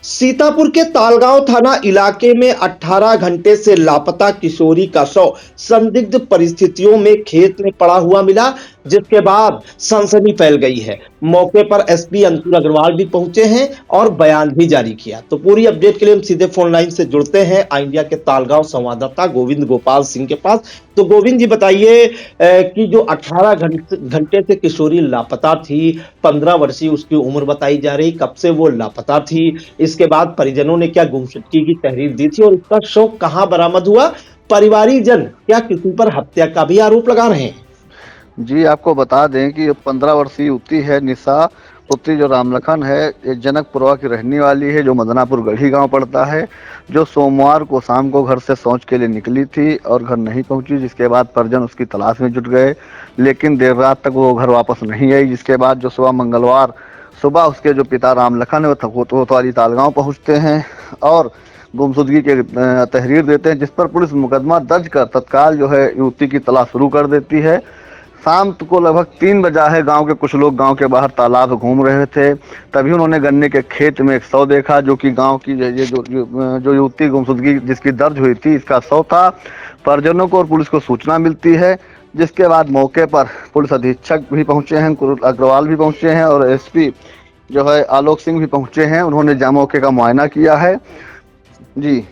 सीतापुर के तालगांव थाना इलाके में 18 घंटे से लापता किशोरी का शव संदिग्ध परिस्थितियों में खेत में पड़ा हुआ मिला, जिसके बाद सनसनी फैल गई है। मौके पर एसपी अंकुर अग्रवाल भी पहुंचे हैं और बयान भी जारी किया। तो पूरी अपडेट के लिए हम सीधे फोन लाइन से जुड़ते हैं आई इंडिया के तालगांव संवाददाता गोविंद गोपाल सिंह के पास। तो गोविंद जी बताइए कि जो 18 घंटे से किशोरी लापता थी, 15 वर्षीय उसकी उम्र बताई जा रही, कब से वो लापता थी, इसके बाद परिजनों ने क्या गुमशुदगी की तहरीर दी थी और उसका शव कहां बरामद हुआ, परिवारिक जन क्या किसी पर हत्या का भी आरोप लगा रहे हैं? जी, आपको बता दें कि 15 वर्षीय युवती है निशा, पुत्री जो रामलखन है, ये जनकपुरवा की रहने वाली है, जो मदनापुर गढ़ी गांव पड़ता है, जो सोमवार को शाम को घर से शौच के लिए निकली थी और घर नहीं पहुंची, जिसके बाद परिजन उसकी तलाश में जुट गए, लेकिन देर रात तक वो घर वापस नहीं आई। जिसके बाद जो सुबह मंगलवार सुबह उसके जो पिता रामलखन है वो कोतवाली तालगांव पहुंचते हैं और गुमशुदगी के तहरीर देते हैं, जिस पर पुलिस मुकदमा दर्ज कर तत्काल जो है युवती की तलाश शुरू कर देती है। शाम को लगभग 3 बजा है, गांव के कुछ लोग गांव के बाहर तालाब घूम रहे थे, तभी उन्होंने गन्ने के खेत में एक शव देखा, जो कि गांव की ये जो युवती गुमशुदगी जिसकी दर्ज हुई थी, इसका शव था। परिजनों को और पुलिस को सूचना मिलती है, जिसके बाद मौके पर पुलिस अधीक्षक भी पहुंचे हैं, अग्रवाल भी पहुंचे हैं और एसपी जो है आलोक सिंह भी पहुंचे हैं। उन्होंने मौके का मुआयना किया है। जी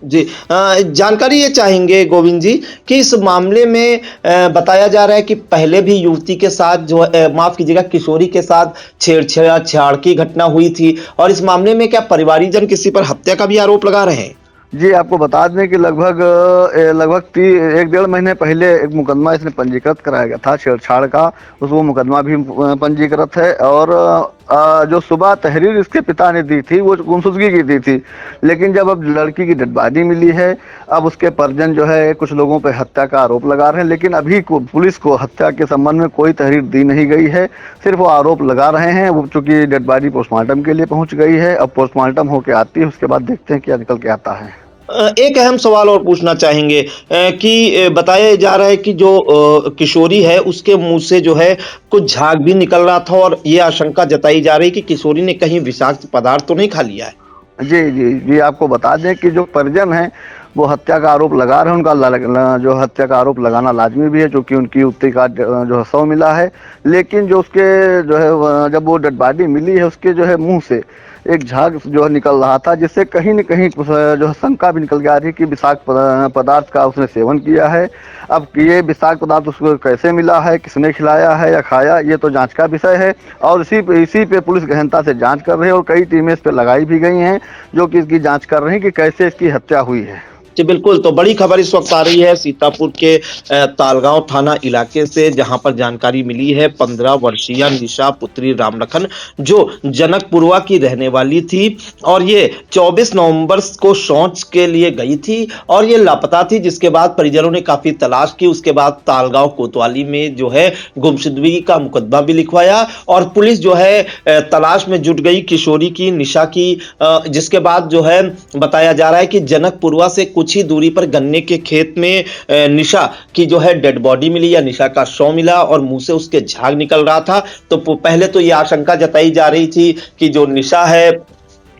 जी, जानकारी ये चाहेंगे गोविंद जी कि इस मामले में बताया जा रहा है कि पहले भी युवती के साथ जो माफ कीजिएगा किशोरी के साथ छेड़छाड़ की घटना हुई थी और इस मामले में क्या परिवारीजन किसी पर हत्या का भी आरोप लगा रहे हैं? जी, आपको बता दें कि लगभग 1 डेढ़ महीने पहले एक मुकदमा इसने पंजीकृत कराया गया था छेड़छाड़ का, वो मुकदमा भी पंजीकृत है। और जो सुबह तहरीर इसके पिता ने दी थी वो गुमशुदगी की दी थी, लेकिन जब अब लड़की की डेड बॉडी मिली है, अब उसके परिजन जो है कुछ लोगों पर हत्या का आरोप लगा रहे हैं, लेकिन अभी पुलिस को हत्या के संबंध में कोई तहरीर दी नहीं गई है, सिर्फ वो आरोप लगा रहे हैं। वो चूंकि डेड बॉडी पोस्टमार्टम के लिए पहुंच गई है, अब पोस्टमार्टम होकर आती है, उसके बाद देखते हैं क्या निकल के आता है। एक अहम सवाल और पूछना चाहेंगे कि बताया जा रहा है कि जो किशोरी है उसके मुंह से जो है कुछ झाग भी निकल रहा था और ये आशंका जताई जा रही है कि किशोरी ने कहीं विषाक्त पदार्थ तो नहीं खा लिया है। जी जी जी, आपको बता दें कि जो परिजन हैं वो हत्या का आरोप लगा रहे हैं। उनका जो हत्या का आरोप लगाना लाजमी भी है, क्योंकि उनकी युवती का जो शव मिला है, लेकिन जो उसके जो है जब वो डेड बॉडी मिली है उसके जो है मुंह से एक झाग जो है निकल रहा था, जिससे कहीं न कहीं जो है शंका भी निकल के आ रही है कि विषाक्त पदार्थ का उसने सेवन किया है। अब ये विषाक्त पदार्थ उसको कैसे मिला है, किसने खिलाया है या खाया, ये तो जांच का विषय है और इसी पे पुलिस गहनता से जांच कर रही है और कई टीमें इस पे लगाई भी गई हैं, जो कि इसकी जांच कर रही हैं कि कैसे इसकी हत्या हुई है। जी बिल्कुल, तो बड़ी खबर इस वक्त आ रही है सीतापुर के तालगांव थाना इलाके से, जहां पर जानकारी मिली है 15 वर्षीय निशा पुत्री रामलखन जो जनकपुरवा की रहने वाली थी और ये 24 नवंबर को शौच के लिए गई थी और ये लापता थी, जिसके बाद परिजनों ने काफी तलाश की। उसके बाद तालगांव कोतवाली में जो है गुमशुदगी का मुकदमा भी लिखवाया और पुलिस जो है तलाश में जुट गई किशोरी की, निशा की, जिसके बाद जो है बताया जा रहा है कि जनकपुरवा से कुछ ही दूरी पर गन्ने के खेत में निशा की जो है डेड बॉडी मिली या निशा का शव मिला और मुंह से उसके झाग निकल रहा था। तो पहले तो ये आशंका जताई जा रही थी कि जो निशा है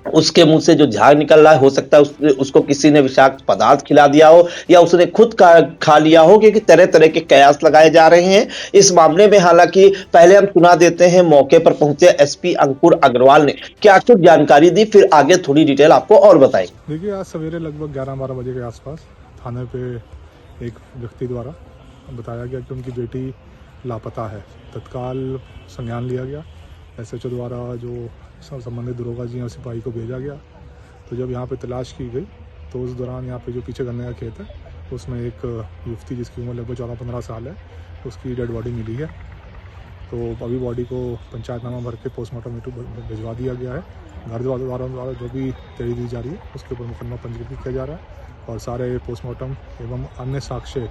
उसके मुंह से जो झाग निकल रहा है, हो सकता है उसको किसी ने विषाक्त पदार्थ खिला दिया हो या उसने खुद खा लिया हो, क्योंकि तरह तरह के कयास लगाए जा रहे हैं इस मामले में। हालांकि पहले हम सुना देते हैं मौके पर पहुंचे एसपी अंकुर अग्रवाल ने क्या कुछ जानकारी दी, फिर आगे थोड़ी डिटेल आपको और बताएंगे। देखिए, आज सवेरे लगभग 11-12 बजे के आसपास थाने पे एक व्यक्ति द्वारा बताया गया कि उनकी बेटी लापता है। तत्काल संज्ञान लिया गया, एसएचओ द्वारा जो संबंधित दरोगा जी और सिपाही को भेजा गया। तो जब यहाँ पे तलाश की गई तो उस दौरान यहाँ पे जो पीछे गन्ने का खेत है उसमें एक युवती जिसकी उम्र लगभग 14-15 साल है, उसकी डेड बॉडी मिली है। तो अभी बॉडी को पंचायतनामा भर के पोस्टमार्टम हेतु भिजवा दिया गया है। घर द्वारा जो भी तहरीर दी जा रही है उसके ऊपर मुकदमा पंजीकृत किया जा रहा है और सारे पोस्टमार्टम एवं अन्य साक्ष्य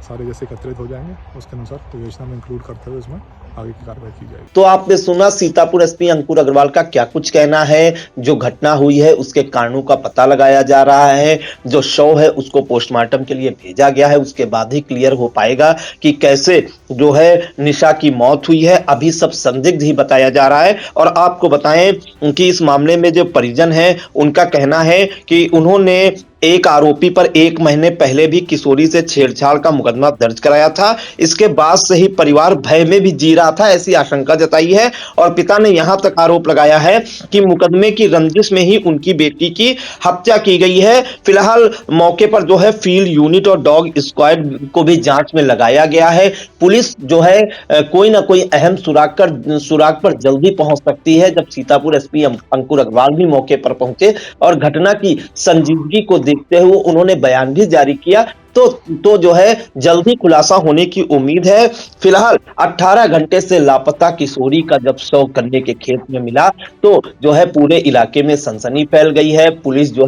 सारे जैसे एकत्रित हो जाएंगे उसके अनुसार विवेचना में इंक्लूड करते हुए इसमें आगे की कार्रवाई की जाएगी। तो आपने सुना सीतापुर एसपी अंकुर अग्रवाल का क्या कुछ कहना है। जो घटना हुई है उसके कारणों का पता लगाया जा रहा है, जो शव है उसको पोस्टमार्टम के लिए भेजा गया है, उसके बाद ही क्लियर हो पाएगा कि कैसे जो है निशा की मौत हुई है। अभी सब संदिग्ध ही बताया जा रहा है। और आपको बताएं कि इस मामले में जो परिजन है उनका कहना है कि उन्होंने एक आरोपी पर 1 महीने पहले भी किशोरी से छेड़छाड़ का मुकदमा दर्ज कराया था। इसके बाद से ही परिवार भय में भी जी रहा था, ऐसी आशंका जताई है। और पिता ने यहां तक आरोप लगाया है कि मुकदमे की रंजिश में ही उनकी बेटी की हत्या की गई है। फिलहाल मौके पर जो है फील्ड यूनिट और डॉग स्क्वाड को भी जांच में लगाया गया है। पुलिस जो है कोई ना कोई अहम सुराग पर जल्दी पहुंच सकती है। जब सीतापुर एसपी अंकुर अग्रवाल भी मौके पर पहुंचे और घटना की संजीदगी को देखते हुए उन्होंने बयान भी जारी किया, तो जो है जल्दी खुलासा होने की उम्मीद है। फिलहाल 18 घंटे से लापता किशोरी का जब शव गन्ने के खेत में मिला तो जो है पूरे इलाके में सनसनी फैल गई है। पुलिस जो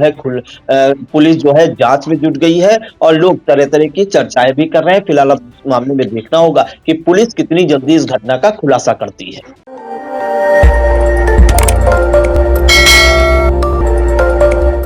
है जांच में जुट गई है और लोग तरह तरह की चर्चाएं भी कर रहे हैं। फिलहाल अब इस मामले में देखना होगा कि पुलिस कितनी जल्दी इस घटना का खुलासा करती है।